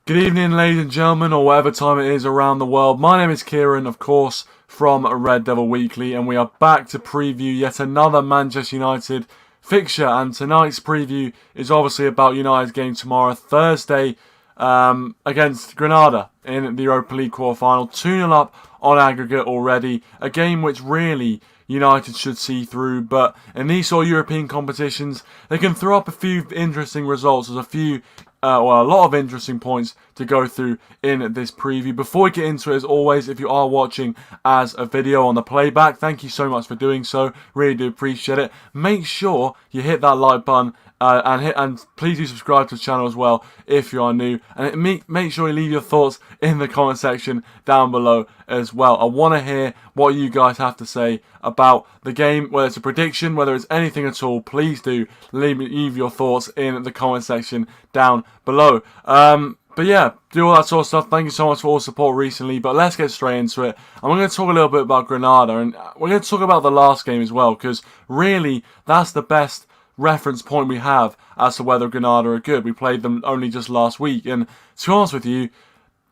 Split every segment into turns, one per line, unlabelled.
Good evening, ladies and gentlemen, or whatever time it is around the world. My name is Kieran, of course, from Red Devil Weekly, and we are back to preview yet another Manchester United fixture. And tonight's preview is obviously about United's game tomorrow, Thursday, against Granada in the Europa League quarter-final. 2-0 up on aggregate already. A game which really United should see through, but in these sort of European competitions, they can throw up a few interesting results. There's a lot of interesting points to go through in this preview. Before we get into it, as always, if you are watching as a video on the playback, thank you so much for doing so. Really do appreciate it. Make sure you hit that like button and please do subscribe to the channel as well if you are new. And make sure you leave your thoughts in the comment section down below as well. I want to hear what you guys have to say about the game, whether it's a prediction, whether it's anything at all. Please do leave your thoughts in the comment section down below. But yeah, do all that sort of stuff. Thank you so much for all the support recently. But let's get straight into it. And we're going to talk a little bit about Granada. And we're going to talk about the last game as well. Because really, that's the best reference point we have as to whether Granada are good. We played them only just last week. And to be honest with you,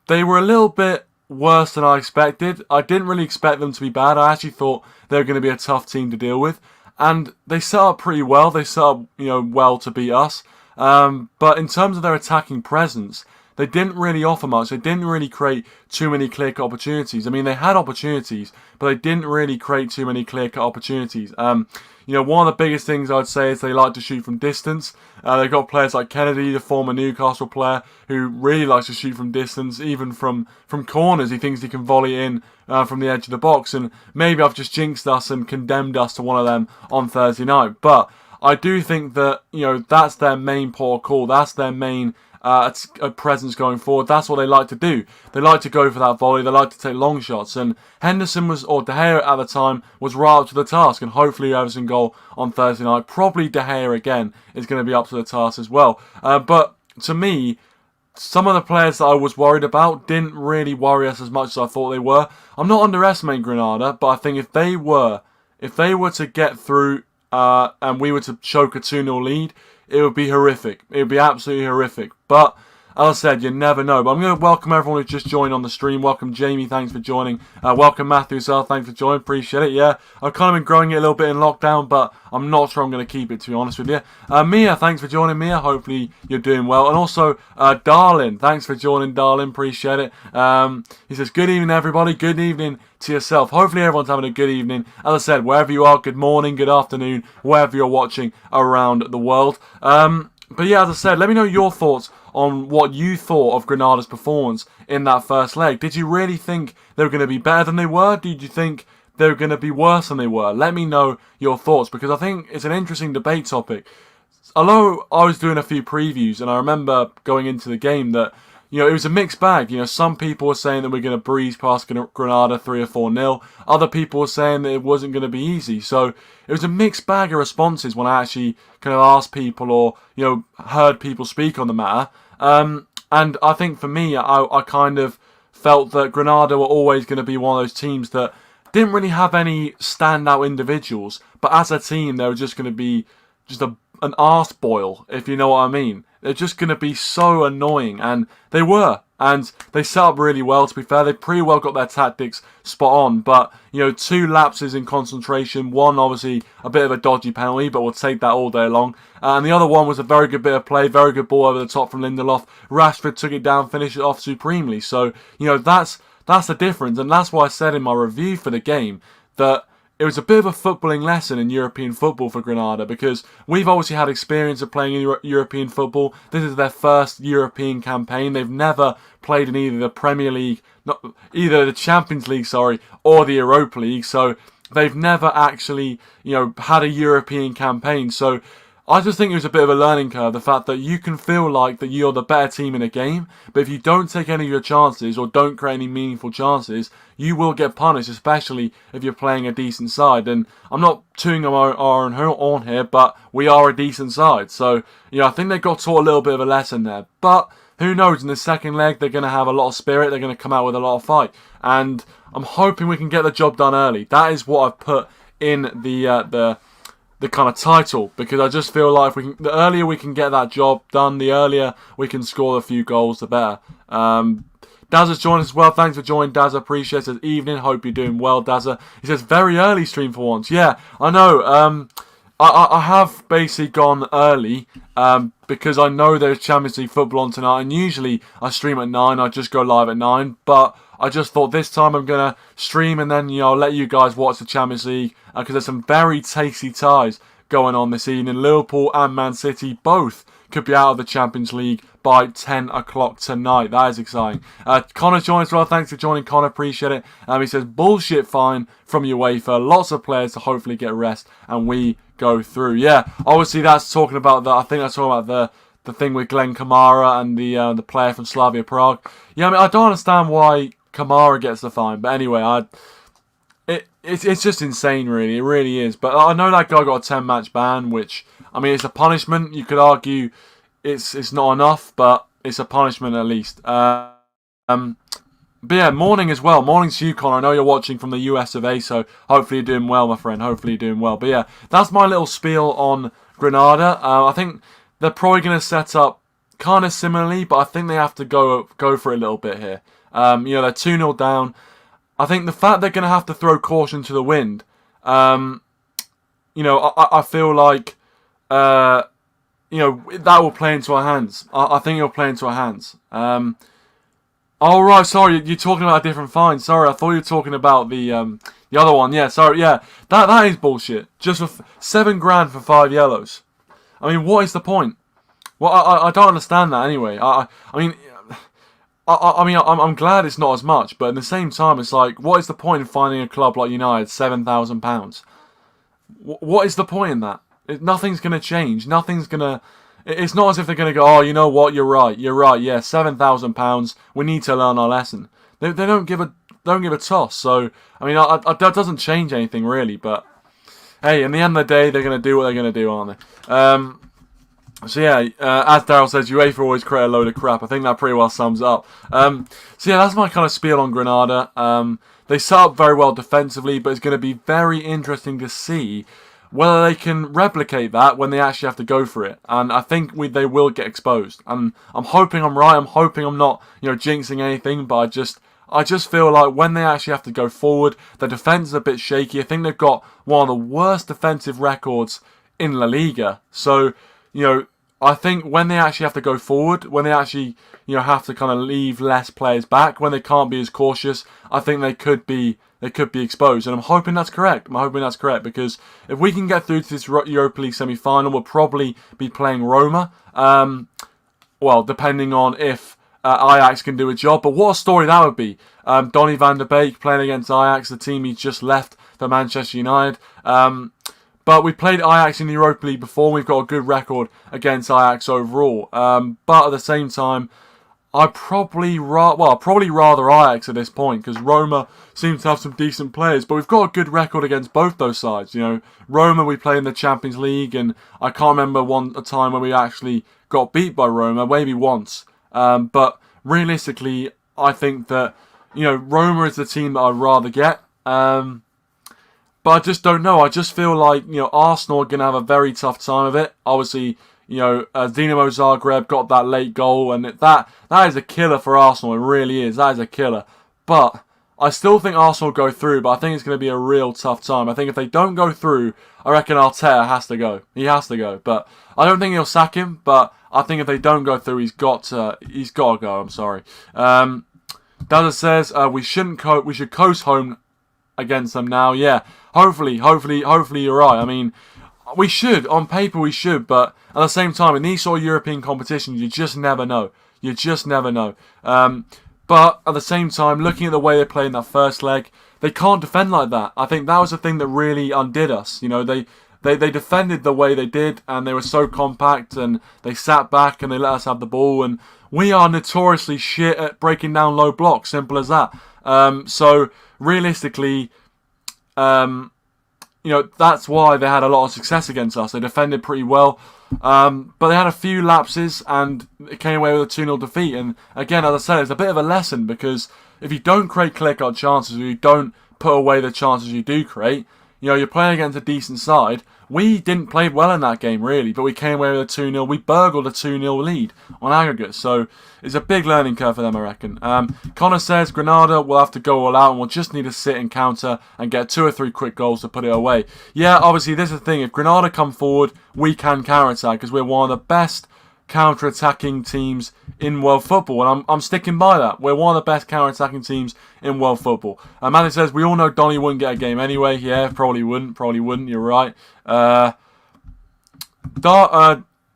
they were a little bit worse than I expected. I didn't really expect them to be bad. I actually thought they were going to be a tough team to deal with. And they set up pretty well. They set up, well to beat us. But in terms of their attacking presence, they didn't really offer much. They didn't really create too many clear-cut opportunities. I mean, they had opportunities, but they didn't really create too many clear-cut opportunities. One of the biggest things I'd say is they like to shoot from distance. They've got players like Kennedy, the former Newcastle player, who really likes to shoot from distance, even from corners. He thinks he can volley in from the edge of the box. And maybe I've just jinxed us and condemned us to one of them on Thursday night. But I do think that, that's their main port of call. That's their main a presence going forward. That's what they like to do. They like to go for that volley. They like to take long shots. And Henderson or De Gea at the time was right up to the task. And hopefully Everton goal on Thursday night. Probably De Gea again is going to be up to the task as well. But to me, some of the players that I was worried about didn't really worry us as much as I thought they were. I'm not underestimating Granada, but I think if they were to get through and we were to choke a 2-0 lead, it would be horrific. It would be absolutely horrific. But, as I said, you never know. But I'm going to welcome everyone who's just joined on the stream. Welcome Jamie, thanks for joining. Welcome Matthew as well, thanks for joining. Appreciate it, yeah. I've kind of been growing it a little bit in lockdown, but I'm not sure I'm going to keep it, to be honest with you. Mia, thanks for joining, Mia. Hopefully you're doing well. And also, Darlin, thanks for joining, Darlin. Appreciate it. He says, good evening, everybody. Good evening to yourself. Hopefully everyone's having a good evening. As I said, wherever you are, good morning, good afternoon, wherever you're watching around the world. But yeah, as I said, let me know your thoughts on what you thought of Granada's performance in that first leg. Did you really think they were going to be better than they were? Did you think they were going to be worse than they were? Let me know your thoughts, because I think it's an interesting debate topic. Although I was doing a few previews, and I remember going into the game that it was a mixed bag. Some people were saying that we're going to breeze past Granada 3 or 4-0. Other people were saying that it wasn't going to be easy. So it was a mixed bag of responses when I actually kind of asked people or, heard people speak on the matter. And I think for me, I kind of felt that Granada were always going to be one of those teams that didn't really have any standout individuals. But as a team, they were just going to be just an arse boil, if you know what I mean. They're just going to be so annoying, and they were. And they set up really well, to be fair. They pretty well got their tactics spot on. But, 2 lapses in concentration. One, obviously, a bit of a dodgy penalty, but we'll take that all day long. And the other one was a very good bit of play. Very good ball over the top from Lindelof. Rashford took it down, finished it off supremely. So, that's the difference. And that's why I said in my review for the game that it was a bit of a footballing lesson in European football for Granada, because we've obviously had experience of playing in European football. This is their first European campaign. They've never played in either the Premier League, either the Champions League, or the Europa League. So they've never actually, had a European campaign. So I just think it was a bit of a learning curve, the fact that you can feel like that you're the better team in a game, but if you don't take any of your chances or don't create any meaningful chances, you will get punished, especially if you're playing a decent side. And I'm not tooting our own horn here, but we are a decent side. So, I think they got taught a little bit of a lesson there. But who knows, in the second leg, they're going to have a lot of spirit. They're going to come out with a lot of fight. And I'm hoping we can get the job done early. That is what I've put in the the kind of title, because I just feel like the earlier we can get that job done, the earlier we can score a few goals, the better. Daz has joined us as well. Thanks for joining, Daz. Appreciate it. Evening. Hope you're doing well, Dazza. He says, very early stream for once. Yeah, I know. I have basically gone early because I know there's Champions League football on tonight, and usually I stream at 9. I just go live at 9, but I just thought this time I'm going to stream and then, I'll let you guys watch the Champions League because there's some very tasty ties going on this evening. Liverpool and Man City both could be out of the Champions League by 10 o'clock tonight. That is exciting. Connor joins as well. Thanks for joining, Connor. Appreciate it. He says, bullshit fine from UEFA. Lots of players to hopefully get rest and we go through. Yeah, obviously that's talking about I think that's talking about the thing with Glenn Kamara and the player from Slavia Prague. Yeah, I mean, I don't understand why Kamara gets the fine. But anyway, it's just insane, really. It really is. But I know that guy got a 10-match ban, which, I mean, it's a punishment. You could argue it's not enough, but it's a punishment at least. But yeah, morning as well. Morning to you, Connor. I know you're watching from the US of A, so hopefully you're doing well, my friend. Hopefully you're doing well. But yeah, that's my little spiel on Granada. I think they're probably going to set up kind of similarly, but I think they have to go for it a little bit here. They're 2-0 down. I think the fact they're going to have to throw caution to the wind, I feel like, that will play into our hands. I think it'll play into our hands. Oh, right, sorry, you're talking about a different fine. Sorry, I thought you were talking about the other one. Yeah, sorry, yeah. That is bullshit. Just for $7,000 for 5 yellows. I mean, what is the point? Well, I don't understand that anyway. I'm glad it's not as much, but at the same time, it's like, what is the point in finding a club like United £7,000? What is the point in that? Nothing's going to change. Nothing's going to... It's not as if they're going to go, oh, you know what, you're right, yeah, £7,000, we need to learn our lesson. They don't give a toss, so, I mean, that doesn't change anything, really, but, hey, in the end of the day, they're going to do what they're going to do, aren't they? So yeah, as Daryl says, UEFA always create a load of crap. I think that pretty well sums it up. So yeah, that's my kind of spiel on Granada. They set up very well defensively, but it's going to be very interesting to see whether they can replicate that when they actually have to go for it. And I think they will get exposed. And I'm hoping I'm right. I'm hoping I'm not, jinxing anything. But I just feel like when they actually have to go forward, the defence is a bit shaky. I think they've got one of the worst defensive records in La Liga. So, I think when they actually have to go forward, when they actually, have to kind of leave less players back, when they can't be as cautious, I think they could be exposed. And I'm hoping that's correct. Because if we can get through to this Europa League semi-final, we'll probably be playing Roma. Well, depending on if Ajax can do a job. But what a story that would be. Donny van der Beek playing against Ajax, the team he just left for Manchester United. But we played Ajax in the Europa League before. We've got a good record against Ajax overall. But at the same time, I'd probably rather Ajax at this point, because Roma seems to have some decent players. But we've got a good record against both those sides. Roma we play in the Champions League, and I can't remember a time when we actually got beat by Roma, maybe once. But realistically, I think that Roma is the team that I'd rather get. But I just don't know. I just feel like, Arsenal are going to have a very tough time of it. Obviously, Dinamo Zagreb got that late goal, and that is a killer for Arsenal. It really is. That is a killer. But I still think Arsenal will go through, but I think it's going to be a real tough time. I think if they don't go through, I reckon Arteta has to go. He has to go. But I don't think he'll sack him, but I think if they don't go through, he's got to go. I'm sorry. Dazza says we should coast home against them now. Yeah, hopefully you're right. I mean, we should, on paper we should, but at the same time, in these sort of European competitions, you just never know. But at the same time, looking at the way they played in that first leg, they can't defend like that. I think that was the thing that really undid us. They defended the way they did, and they were so compact, and they sat back and they let us have the ball, and we are notoriously shit at breaking down low blocks. Simple as that. So realistically, that's why they had a lot of success against us. They defended pretty well, but they had a few lapses and it came away with a 2-0 defeat. And again, as I said, it's a bit of a lesson, because if you don't create clear-cut chances, or you don't put away the chances you do create, you're playing against a decent side. We didn't play well in that game, really, but we came away with a 2-0. We burgled a 2-0 lead on aggregate, so it's a big learning curve for them, I reckon. Connor says Granada will have to go all out and we'll just need to sit and counter and get 2 or 3 quick goals to put it away. Yeah, obviously, this is the thing. If Granada come forward, we can counter-attack because we're one of the best counter-attacking teams in world football, and I'm sticking by that. We're one of the best counter-attacking teams in world football. Manny says, we all know Donny wouldn't get a game anyway. Yeah, probably wouldn't, you're right. Darlin,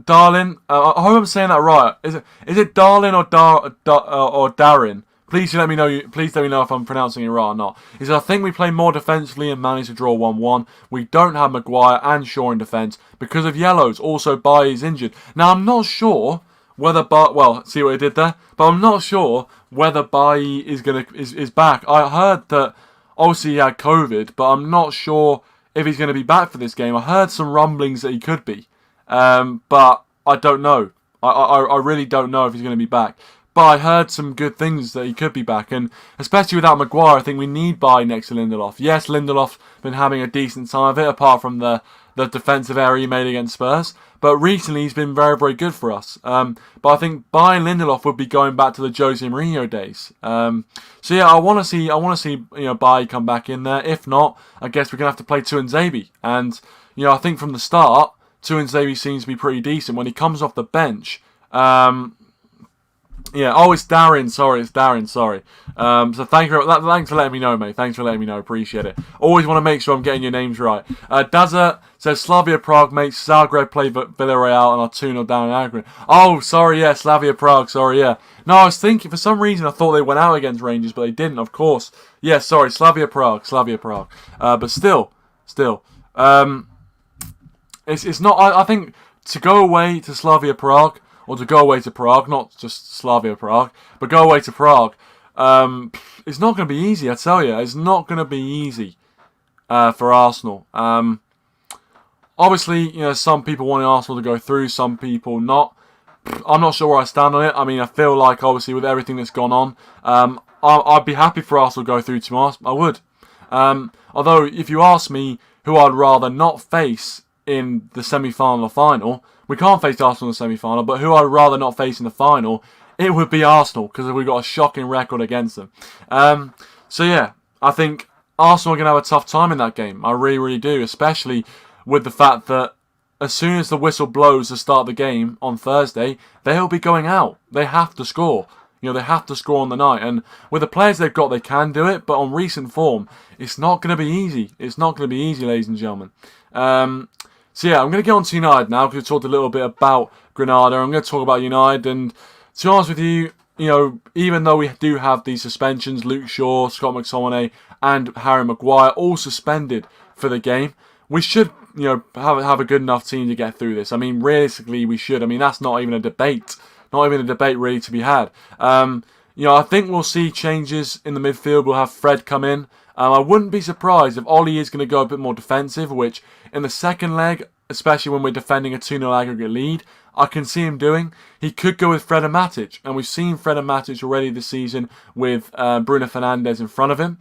I hope I'm saying that right. Is it Darlin or Darren? Please let me know if I'm pronouncing it right or not. He says, I think we play more defensively and managed to draw 1-1. We don't have Maguire and Shaw in defence because of yellows. Also, Bailly is injured. Now, I'm not sure whether see what he did there? But I'm not sure whether Bailly is back. I heard that obviously he had COVID, but I'm not sure if he's going to be back for this game. I heard some rumblings that he could be, but I don't know. I really don't know if he's going to be back. But I heard some good things that he could be back, and especially without Maguire, I think we need Bailly next to Lindelof. Yes, Lindelof's been having a decent time of it, apart from the defensive error he made against Spurs. But recently, he's been very, very good for us. But I think Bailly and Lindelof would be going back to the Jose Mourinho days. So yeah, I want to see Bailly come back in there. If not, I guess we're gonna have to play Tuanzebe. And I think from the start, Tuanzebe seems to be pretty decent when he comes off the bench. Yeah, it's Darren. Sorry, it's Darren. Sorry. So thanks for letting me know, mate. Thanks for letting me know. Appreciate it. Always want to make sure I'm getting your names right. Dazza says Slavia Prague makes Zagreb play Villarreal and are 2-0 down in aggregate. Oh, sorry, yeah, Slavia Prague. Sorry, yeah. No, I was thinking for some reason I thought they went out against Rangers, but they didn't. Of course. Yeah, sorry, Slavia Prague. But still, it's not. I think to go away to Slavia Prague. Or to go away to Prague, not just Slavia Prague, but go away to Prague. It's not going to be easy, I tell you. It's not going to be easy for Arsenal. Obviously, some people want Arsenal to go through, some people not. I'm not sure where I stand on it. I mean, I feel like, obviously, with everything that's gone on, I'd be happy for Arsenal to go through tomorrow. I would. Although, if you ask me who I'd rather not face in the semi-final or final, we can't face Arsenal in the semi-final, but who I'd rather not face in the final, it would be Arsenal, because we've got a shocking record against them. So yeah, I think Arsenal are going to have a tough time in that game. I really, really do, especially with the fact that as soon as the whistle blows to start the game on Thursday, they'll be going out. They have to score. They have to score on the night. And with the players they've got, they can do it, but on recent form, it's not going to be easy. It's not going to be easy, ladies and gentlemen. So yeah, I'm going to get on to United now because we talked a little bit about Granada. I'm going to talk about United, and to be honest with you, even though we do have these suspensions, Luke Shaw, Scott McTominay, and Harry Maguire all suspended for the game, we should have a good enough team to get through this. I mean, realistically, we should. I mean, that's not even a debate. Not even a debate really to be had. I think we'll see changes in the midfield. We'll have Fred come in. I wouldn't be surprised if Ollie is going to go a bit more defensive, which in the second leg, especially when we're defending a 2-0 aggregate lead, I can see him doing. He could go with Fred and Matic, and we've seen Fred and Matic already this season with Bruno Fernandes in front of him.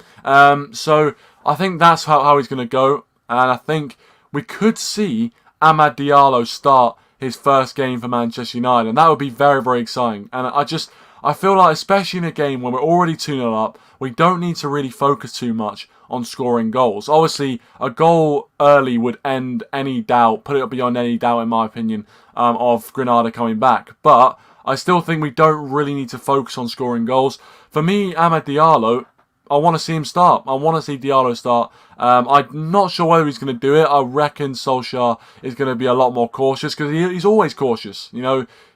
So I think that's how he's going to go, and I think we could see Amad Diallo start his first game for Manchester United, and that would be very, very exciting. And I feel like, especially in a game when we're already 2-0 up, we don't need to really focus too much on scoring goals. Obviously, a goal early would end any doubt, put it beyond any doubt, in my opinion, of Granada coming back. But I still think we don't really need to focus on scoring goals. For me, Amad Diallo, I want to see him start. I want to see Diallo start. I'm not sure whether he's going to do it. I reckon Solskjaer is going to be a lot more cautious because he's always cautious.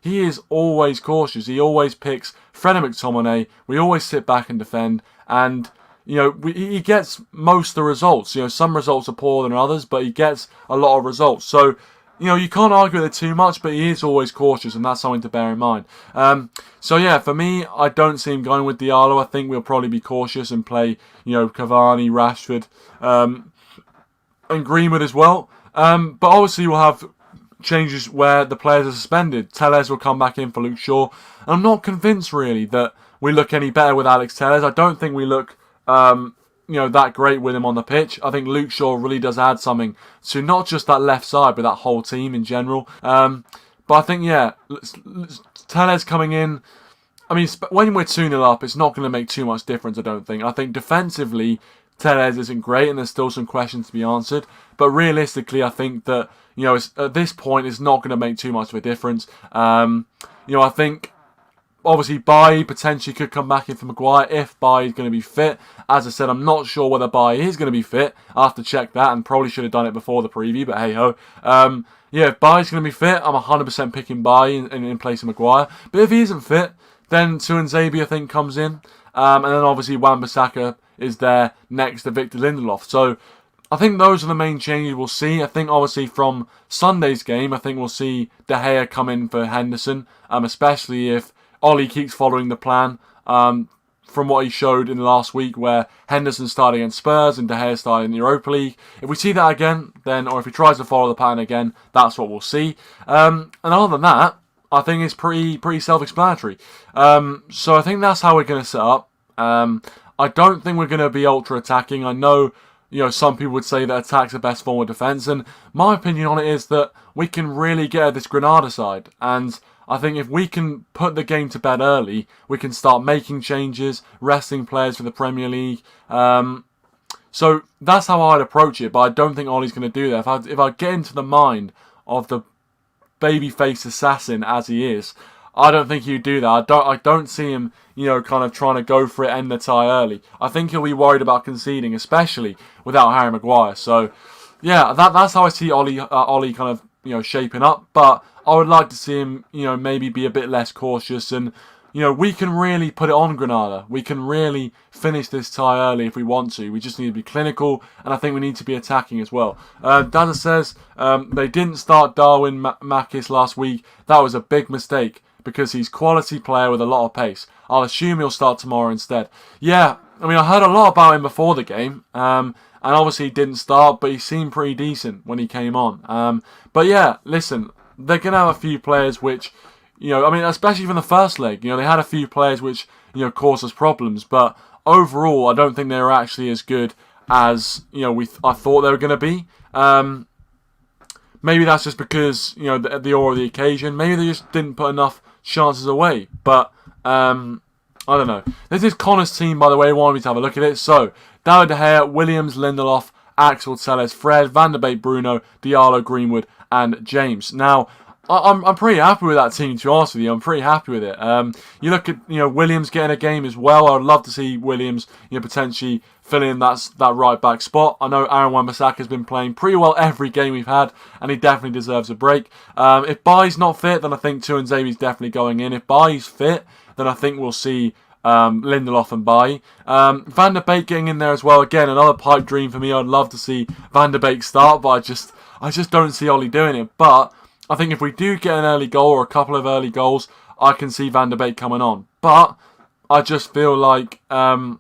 He is always cautious. He always picks Fred and McTominay. We always sit back and defend. And, he gets most of the results. Some results are poorer than others, but he gets a lot of results. So, you can't argue with it too much, but he is always cautious, and that's something to bear in mind. So, yeah, for me, I don't see him going with Diallo. I think we'll probably be cautious and play, Cavani, Rashford, and Greenwood as well. But obviously, we'll have changes where the players are suspended. Telles will come back in for Luke Shaw. And I'm not convinced, really, that we look any better with Alex Telles. I don't think we look that great with him on the pitch. I think Luke Shaw really does add something to not just that left side, but that whole team in general. But I think, Telles coming in. I mean, when we're 2-0 up, it's not going to make too much difference, I don't think. I think defensively, Telles isn't great, and there's still some questions to be answered. But realistically, I think that, at this point, it's not going to make too much of a difference. I think, obviously, Bailly potentially could come back in for Maguire if Bailly is going to be fit. As I said, I'm not sure whether Bailly is going to be fit. I have to check that, and probably should have done it before the preview, but hey-ho. If Bailly's going to be fit, I'm 100% picking Bailly in place of Maguire. But if he isn't fit, then Tuanzebe, I think, comes in. And then, obviously, Wan-Bissaka is there next to Victor Lindelof. So, I think those are the main changes we'll see. I think, obviously, from Sunday's game, I think we'll see De Gea come in for Henderson, especially if Ollie keeps following the plan from what he showed in the last week, where Henderson started against Spurs and De Gea started in the Europa League. If we see that again, or if he tries to follow the pattern again, that's what we'll see. And other than that, I think it's pretty self-explanatory. So I think that's how we're going to set up. I don't think we're going to be ultra-attacking. I know, some people would say that attack's the best form of defence, and my opinion on it is that we can really get at this Granada side. And I think if we can put the game to bed early, we can start making changes, resting players for the Premier League. So that's how I'd approach it, but I don't think Ollie's going to do that. If I get into the mind of the babyface assassin as he is, I don't think he'd do that. I don't see him, kind of trying to go for it, end the tie early. I think he'll be worried about conceding, especially without Harry Maguire. So, that's how I see Ollie kind of, shaping up. But I would like to see him, maybe be a bit less cautious, and we can really put it on Granada. We can really finish this tie early if we want to. We just need to be clinical, and I think we need to be attacking as well. Dazza says they didn't start Darwin Makis last week. That was a big mistake because he's a quality player with a lot of pace. I'll assume he'll start tomorrow instead. Yeah, I mean, I heard a lot about him before the game, and obviously he didn't start, but he seemed pretty decent when he came on. But yeah, listen, they're going to have a few players which, especially from the first leg, they had a few players which, caused us problems. But overall, I don't think they were actually as good as, I thought they were going to be. Maybe that's just because, the aura of the occasion. Maybe they just didn't put enough chances away. But, I don't know. This is Connor's team, by the way. I wanted me to have a look at it. So, David De Gea, Williams, Lindelof, Axel, Telles, Fred, Van der Beek, Bruno, Diallo, Greenwood, and James. Now, I'm pretty happy with that team, to be honest with you. I'm pretty happy with it. You look at Williams getting a game as well. I'd love to see Williams potentially fill in that right back spot. I know Aaron Wan-Bissaka has been playing pretty well every game we've had, and he definitely deserves a break. If Bailly's not fit, then I think Tuanzebe's definitely going in. If Bailly's fit, then I think we'll see Lindelof and Bailly. Van der Beek getting in there as well. Again, another pipe dream for me. I'd love to see Van der Beek start, but I just don't see Ollie doing it. But I think if we do get an early goal or a couple of early goals, I can see Van der Beek coming on. But I just feel like, Ollie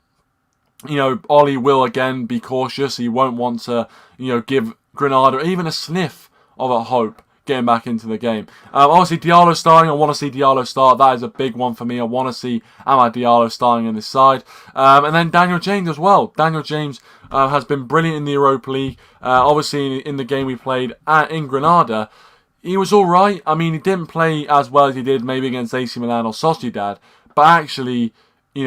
will again be cautious. He won't want to, give Granada even a sniff of a hope getting back into the game. Obviously, Diallo starting. I want to see Diallo start. That is a big one for me. I want to see Amad Diallo starting on this side. And then Daniel James as well. Daniel James has been brilliant in the Europa League. Obviously, in the game we played in Granada, he was all right. I mean, he didn't play as well as he did maybe against AC Milan or Sociedad, but actually, he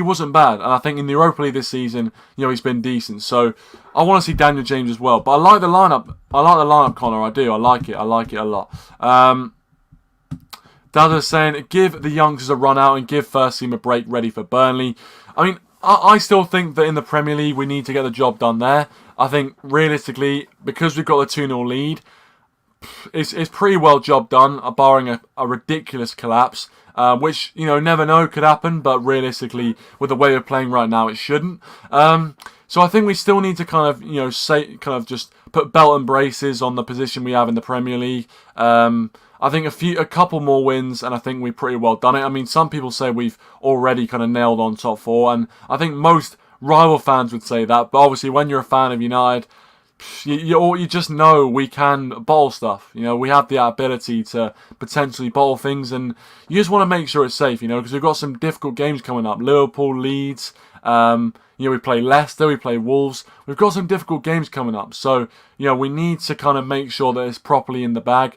wasn't bad. And I think in the Europa League this season, he's been decent. So I want to see Daniel James as well. But I like the lineup. Connor. I do. I like it a lot. Dada's saying, give the youngsters a run out and give first team a break ready for Burnley. I mean, I still think that in the Premier League, we need to get the job done there. I think, realistically, because we've got the 2-0 lead, it's pretty well job done, barring a ridiculous collapse, which, never know could happen, but realistically, with the way we're playing right now, it shouldn't. So I think we still need to kind of just put belt and braces on the position we have in the Premier League. I think a couple more wins, and I think we've pretty well done it. I mean, some people say we've already kind of nailed on top four, and I think most rival fans would say that, but obviously when you're a fan of United, you just know we can bottle stuff. We have the ability to potentially bottle things, and you just want to make sure it's safe, because we've got some difficult games coming up. Liverpool, Leeds, We play Leicester, we play Wolves. We've got some difficult games coming up. So, we need to kind of make sure that it's properly in the bag.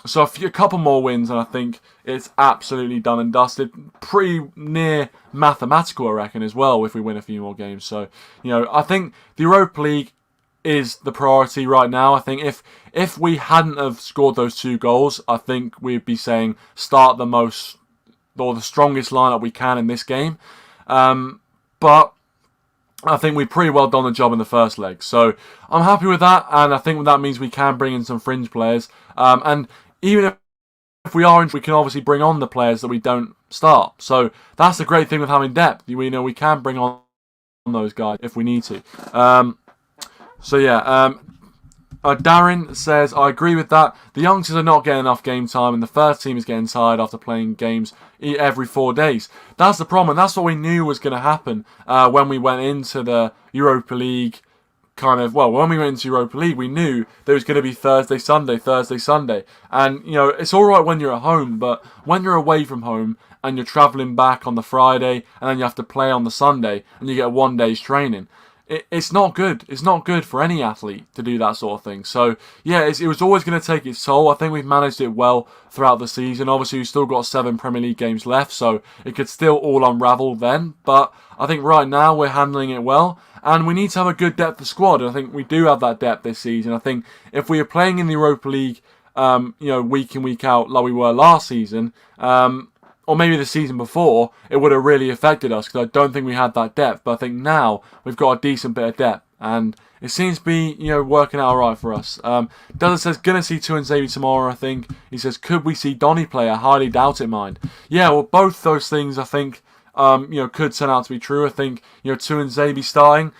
So a couple more wins, and I think it's absolutely done and dusted. Pretty near mathematical, I reckon, as well, if we win a few more games. So, I think the Europa League is the priority right now. I think if we hadn't have scored those 2 goals, I think we'd be saying start the strongest lineup we can in this game. But I think we've pretty well done the job in the first leg. So I'm happy with that, and I think that means we can bring in some fringe players. And even if we are, we can obviously bring on the players that we don't start. So that's the great thing with having depth. We can bring on those guys if we need to. Darren says, I agree with that. The youngsters are not getting enough game time, and the first team is getting tired after playing games every 4 days. That's the problem, and that's what we knew was going to happen when we went into the Europa League. When we went into Europa League, we knew there was going to be Thursday, Sunday. And, it's all right when you're at home, but when you're away from home and you're travelling back on the Friday and then you have to play on the Sunday and you get 1 day's training, it's not good. It's not good for any athlete to do that sort of thing. So, it was always going to take its toll. I think we've managed it well throughout the season. Obviously, we've still got 7 Premier League games left, so it could still all unravel then. But I think right now we're handling it well. And we need to have a good depth of squad. And I think we do have that depth this season. I think if we are playing in the Europa League, week in, week out, like we were last season, or maybe the season before, it would have really affected us because I don't think we had that depth. But I think now we've got a decent bit of depth. And it seems to be, working out alright for us. Dozen says, gonna see Tuanzebe tomorrow, I think. He says, could we see Donny play? I highly doubt it, mind. Yeah, well, both those things, I think, could turn out to be true. I think, Tuanzebe starting.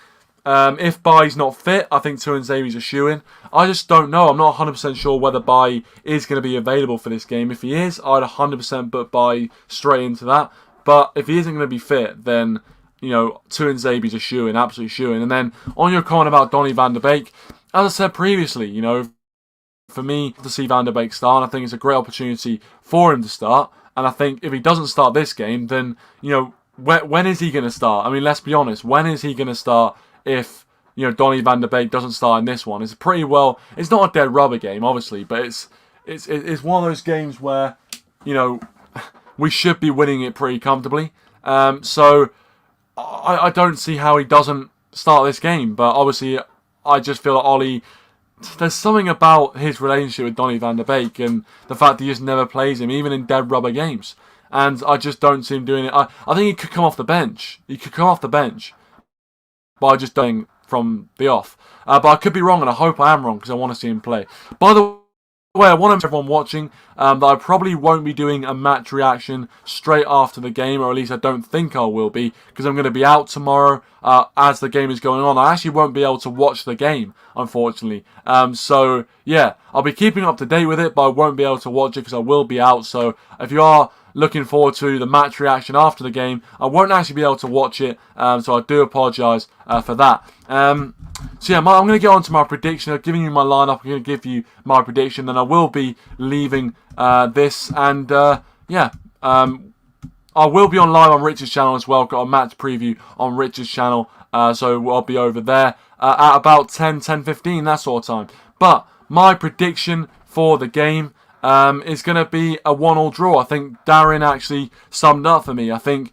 If Bailly's not fit, I think Tuanzebe's a shoo-in. I just don't know. I'm not 100% sure whether Bailly is going to be available for this game. If he is, I'd 100% put Bailly straight into that. But if he isn't going to be fit, then, Tuanzebe's a shoo-in, absolute shoo-in. And then, on your comment about Donny van de Beek, as I said previously, for me to see van de Beek start, I think it's a great opportunity for him to start. And I think if he doesn't start this game, then, when is he going to start? I mean, let's be honest. When is he going to start if, Donny van de Beek doesn't start in this one? It's it's not a dead rubber game, obviously, but it's one of those games where, we should be winning it pretty comfortably. So I don't see how he doesn't start this game. But obviously, I just feel like Ollie, there's something about his relationship with Donny van de Beek and the fact that he just never plays him, even in dead rubber games. And I just don't see him doing it. I think he could come off the bench. By just doing from the off. But I could be wrong, and I hope I am wrong, because I want to see him play. By the way, I want everyone watching that I probably won't be doing a match reaction straight after the game, or at least I don't think I will be, because I'm going to be out tomorrow as the game is going on. I actually won't be able to watch the game, unfortunately. So, yeah, I'll be keeping up to date with it, but I won't be able to watch it because I will be out. So, if you are looking forward to the match reaction after the game, I won't actually be able to watch it, so I do apologise for that. I'm going to get on to my prediction. I've given you my lineup. I'm going to give you my prediction. Then I will be leaving this. And, I will be on live on Richard's channel as well. Got a match preview on Richard's channel. So I'll be over there at about 10:15, that sort of time. But my prediction for the game is going to be a 1-1 draw. I think Darren actually summed up for me. I think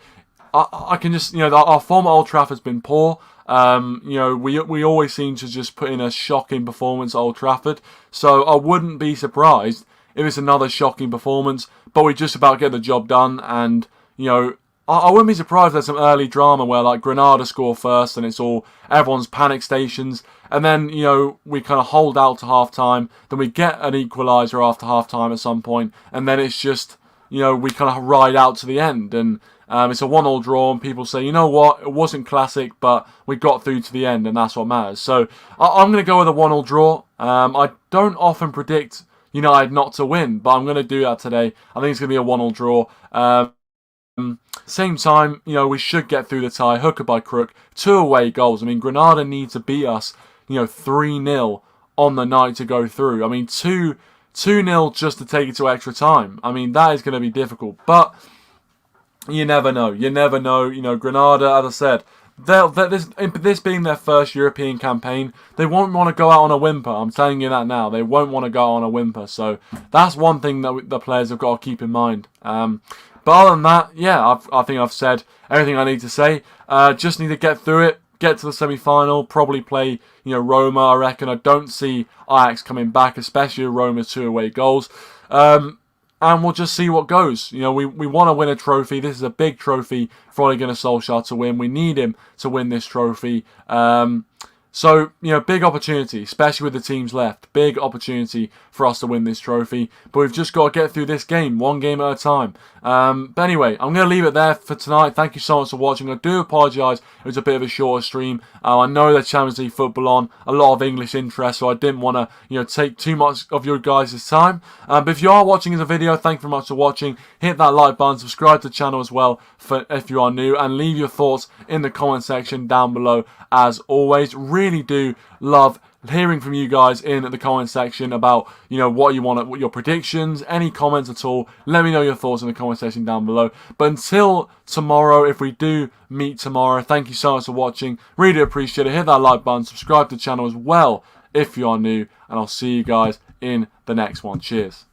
I can just, our form at Old Trafford's been poor. We always seem to just put in a shocking performance at Old Trafford. So I wouldn't be surprised if it's another shocking performance, but we just about get the job done. And, I wouldn't be surprised if there's some early drama where, like, Granada score first and it's all everyone's panic stations. And then, we kind of hold out to half-time. Then we get an equaliser after half-time at some point. And then it's just, we kind of ride out to the end. And it's a 1-1 draw. And people say, you know what? It wasn't classic, but we got through to the end. And that's what matters. So I'm going to go with a 1-1 draw. I don't often predict United not to win. But I'm going to do that today. I think it's going to be a 1-1 draw. Same time, we should get through the tie, hook or by crook. 2 away goals. I mean, Granada need to beat us, 3-0 on the night to go through. I mean, 2-0 just to take it to extra time. I mean, that is going to be difficult. But you never know. You never know. You know, Granada, as I said, this being their first European campaign, they won't want to go out on a whimper. I'm telling you that now. They won't want to go out on a whimper. So that's one thing that the players have got to keep in mind. But other than that, yeah, I think I've said everything I need to say. Just need to get through it. Get to the semi-final, probably play, Roma, I reckon. I don't see Ajax coming back, especially with Roma's 2 away goals. And we'll just see what goes. We want to win a trophy. This is a big trophy for Ole Gunnar Solskjaer to win. We need him to win this trophy. So, big opportunity, especially with the teams left. Big opportunity for us to win this trophy. But we've just got to get through this game, one game at a time. But anyway, I'm going to leave it there for tonight. Thank you so much for watching. I do apologise. It was a bit of a shorter stream. I know there's Champions League football on, a lot of English interest, so I didn't want to, take too much of your guys' time. But if you are watching as a video, thank you very much for watching. Hit that like button, subscribe to the channel as well if you are new, and leave your thoughts in the comment section down below as always. Really do love hearing from you guys in the comment section about what you want, what your predictions, any comments at all. Let me know your thoughts in the comment section down below. But until tomorrow, if we do meet tomorrow, thank you so much for watching. Really appreciate it. Hit that like button, subscribe to the channel as well if you are new, and I'll see you guys in the next one. Cheers.